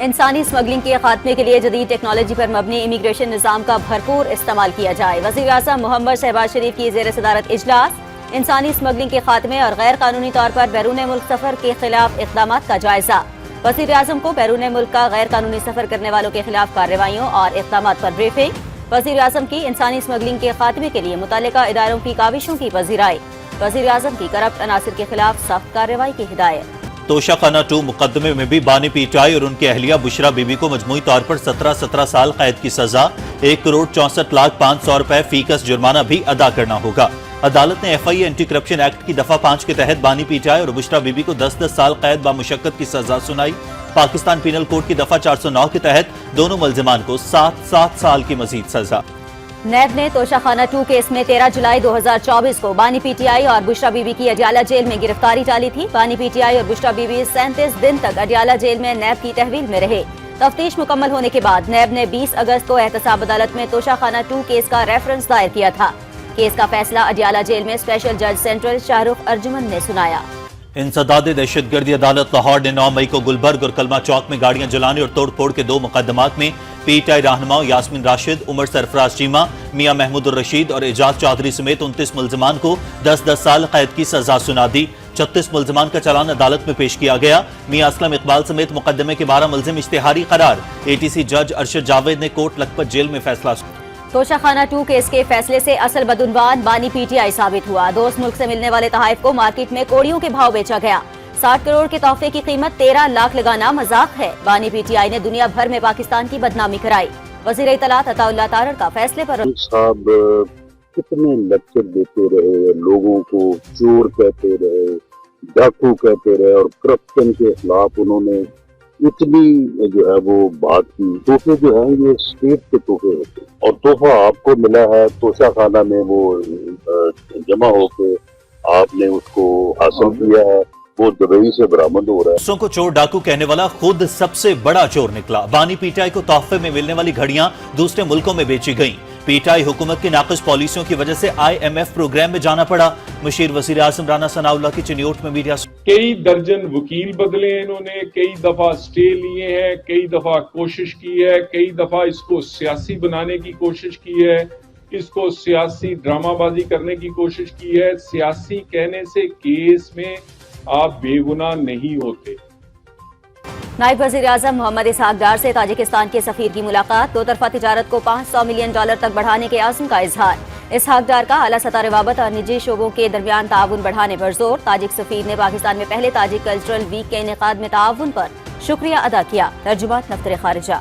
انسانی اسمگلنگ کے خاتمے کے لیے جدید ٹیکنالوجی پر مبنی امیگریشن نظام کا بھرپور استعمال کیا جائے۔ وزیر اعظم محمد شہباز شریف کی زیر صدارت اجلاس۔ انسانی اسمگلنگ کے خاتمے اور غیر قانونی طور پر بیرون ملک سفر کے خلاف اقدامات کا جائزہ۔ وزیر اعظم کو بیرون ملک کا غیر قانونی سفر کرنے والوں کے خلاف کارروائیوں اور اقدامات پر بریفنگ۔ وزیر اعظم کی انسانی اسمگلنگ کے خاتمے کے لیے متعلقہ اداروں کی کاوشوں کی پذیرائی۔ وزیر اعظم کی کرپٹ عناصر کے خلاف سخت کارروائی کی ہدایت۔ توشہ خانہ 2 مقدمے میں بھی بانی پی ٹی آئی اور ان کی اہلیہ بشرا بی بی کو مجموعی طور پر 17 سال قید کی سزا، 1,64,05,000 روپے فی کس جرمانہ بھی ادا کرنا ہوگا۔ عدالت نے ایف آئی اے اینٹی کرپشن ایکٹ کی دفعہ 5 کے تحت بانی پی ٹی آئی اور بشرا بی بی کو 10 سال قید بامشقت کی سزا سنائی۔ پاکستان پینل کوڈ کی دفعہ 409 کے تحت دونوں ملزمان کو 7 سال کی مزید سزا۔ نیب نے توشہ خانہ 2 کیس میں 13 جولائی 2024 کو بانی پی ٹی آئی اور بشرا بی بی کی اڈیالہ جیل میں گرفتاری ڈالی تھی۔ بانی پی ٹی آئی اور بشرا بی بی 37 دن تک اڈیالہ جیل میں نیب کی تحویل میں رہے۔ تفتیش مکمل ہونے کے بعد نیب نے 20 اگست کو احتساب عدالت میں توشہ خانہ 2 کیس کا ریفرنس دائر کیا تھا۔ کیس کا فیصلہ اڈیالہ جیل میں اسپیشل جج سینٹرل شاہ رخ ارجمن نے سنایا۔ انسداد دہشت گردی عدالت لاہور نے 9 مئی کو گلبرگ اور کلمہ چوک میں گاڑیاں جلانے اور توڑ پھوڑ کے 2 مقدمات میں پی ٹی آئی رہنماؤں یاسمین راشد، عمر سرفراز چیمہ، میاں محمود الرشید اور اعجاز چودھری سمیت 29 ملزمان کو 10 سال قید کی سزا سنا دی۔ 36 ملزمان کا چالان عدالت میں پیش کیا گیا۔ میاں اسلم اقبال سمیت مقدمے کے 12 ملزم اشتہاری قرار۔ اے ٹی سی جج ارشد جاوید نے کوٹ لکھپت جیل میں فیصلہ سنا۔ توشہ خانہ 2 کیس کے فیصلے سے اصل بدعنوان بانی پی ٹی آئی ثابت ہوا۔ دوست ملک سے ملنے والے تحائف کو مارکیٹ میں کوڑیوں کے بھاؤ بیچا گیا۔ 60 کروڑ کے تحفے کی قیمت 13 لاکھ لگانا مذاق ہے۔ بانی پی ٹی آئی نے دنیا بھر میں پاکستان کی بدنامی کرائی۔ وزیر اطلاعات عطا اللہ تارڑ کا فیصلے پر صاحب کتنے لیکچر دیتے رہے، لوگوں کو چور کہتے رہے، ڈاکو کہتے رہے، اور کرپشن کے خلاف انہوں نے اتنی جو ہے وہ بات کی۔ تحفے جو ہیں یہ اسٹیٹ کے تحفے ہوتے ہیں، اور تحفہ آپ کو ملا ہے توشہ خانہ میں، وہ جمع ہو کے آپ نے اس کو حاصل کیا ہے، وہ دبئی سے برآمد ہو رہا ہے۔ دوسروں کو چور ڈاکو کہنے والا خود سب سے بڑا چور نکلا۔ بانی پی ٹی آئی کو تحفے میں ملنے والی گھڑیاں دوسرے ملکوں میں بیچی گئیں۔ پی ٹی آئی حکومت کی ناقص پالیسیوں کی وجہ سے آئی ایم ایف پروگرام میں جانا پڑا۔ مشیر وزیر اعظم رانا ثناء اللہ کی چنیوٹ میں میڈیا کئی درجن وکیل بدلے انہوں نے، کئی دفعہ اسٹے لیے ہیں، کئی دفعہ کوشش کی ہے، کئی دفعہ اس کو سیاسی بنانے کی کوشش کی ہے، اس کو سیاسی ڈرامہ بازی کرنے کی کوشش کی ہے۔ سیاسی کہنے سے کیس میں آپ بے گناہ نہیں ہوتے۔ نائب وزیر اعظم محمد اسحاق ڈار سے تاجکستان کے سفیر کی ملاقات۔ 2 طرفہ تجارت کو $500 ملین تک بڑھانے کے عزم کا اظہار۔ اسحاق ڈار کا اعلیٰ سطح روابط اور نجی شعبوں کے درمیان تعاون بڑھانے پر زور۔ تاجک سفیر نے پاکستان میں پہلے تاجک کلچرل ویک کے انعقاد میں تعاون پر شکریہ ادا کیا۔ ترجمہ دفتر خارجہ۔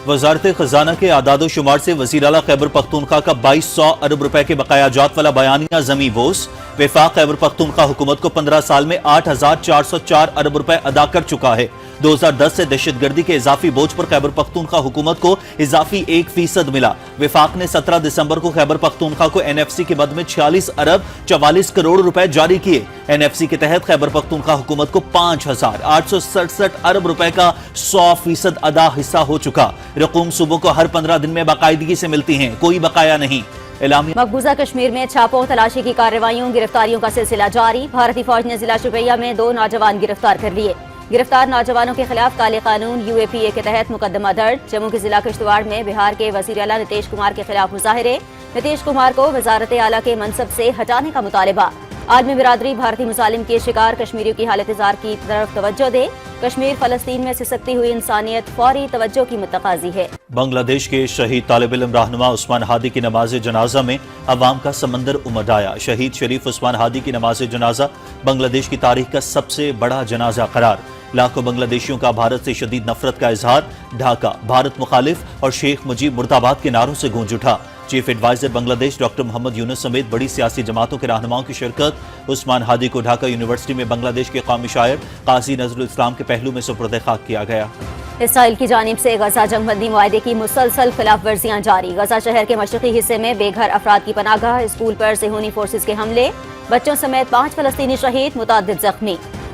وزارت خزانہ کے اعداد و شمار سے وزیر اعلیٰ خیبر پختونخوا کا 2200 ارب روپے کے بقایا جات والا بیانیہ زمیں بوس۔ وفاق خیبر پختونخوا حکومت کو 15 سال میں 8404 ارب روپے ادا کر چکا ہے۔ 2010 سے دہشت گردی کے اضافی بوجھ پر خیبر پختونخوا حکومت کو اضافی 1% ملا۔ وفاق نے 17 دسمبر کو خیبر پختونخوا کو این ایف سی کے مد میں 46 ارب 44 کروڑ روپے جاری کیے۔ این ایف سی کے تحت خیبر پختونخوا حکومت کو 5867 ارب روپے کا 100% ادا حصہ ہو چکا۔ رقوم صوبوں کو ہر 15 دن میں باقاعدگی سے ملتی ہیں، کوئی بقایا نہیں۔ مقبوضہ کشمیر میں چھاپوں تلاشی کی کارروائیوں گرفتاریوں کا سلسلہ جاری۔ بھارتی فوج نے ضلع شوپیہ میں 2 نوجوان گرفتار کر لیے۔ گرفتار نوجوانوں کے خلاف کالے قانون UAPA کے تحت مقدمہ درج۔ جموں کے ضلع کشتواڑ میں بہار کے وزیر اعلیٰ نتیش کمار کے خلاف مظاہرے۔ نتیش کمار کو وزارت اعلیٰ کے منصب سے ہٹانے کا مطالبہ۔ عالمی برادری بھارتی مظالم کے شکار کشمیریوں کی حالت زار کی طرف توجہ دے۔ کشمیر فلسطین میں سسکتی ہوئی انسانیت فوری توجہ کی متقاضی ہے۔ بنگلہ دیش کے شہید طالب علم رہنما عثمان ہادی کی نماز جنازہ میں عوام کا سمندر امڈ آیا۔ شہید شریف عثمان ہادی کی نماز جنازہ بنگلہ دیش کی تاریخ کا سب سے بڑا جنازہ قرار۔ لاکھوں بنگلہ دیشیوں کا بھارت سے شدید نفرت کا اظہار۔ ڈھاکہ بھارت مخالف اور شیخ مجیب مرد آباد کے نعروں سے گونج اٹھا۔ چیف ایڈوائزر بنگلہ دیش ڈاکٹر محمد یونس سمیت بڑی سیاسی جماعتوں کے رہنماؤں کی شرکت۔ عثمان ہادی کو ڈھاکہ یونیورسٹی میں بنگلہ دیش کے قومی شاعر قاضی نذر الاسلام کے پہلو میں سپرد خاک کیا گیا۔ اسرائیل کی جانب سے غزہ جنگ بندی معاہدے کی مسلسل خلاف ورزیاں جاری۔ غزہ شہر کے مشرقی حصے میں بے گھر افراد کی پناہ گاہ، اسکول پر صہیونی فورسز کے حملے، بچوں سمیت 5 فلسطینی شہید، متعدد زخمی۔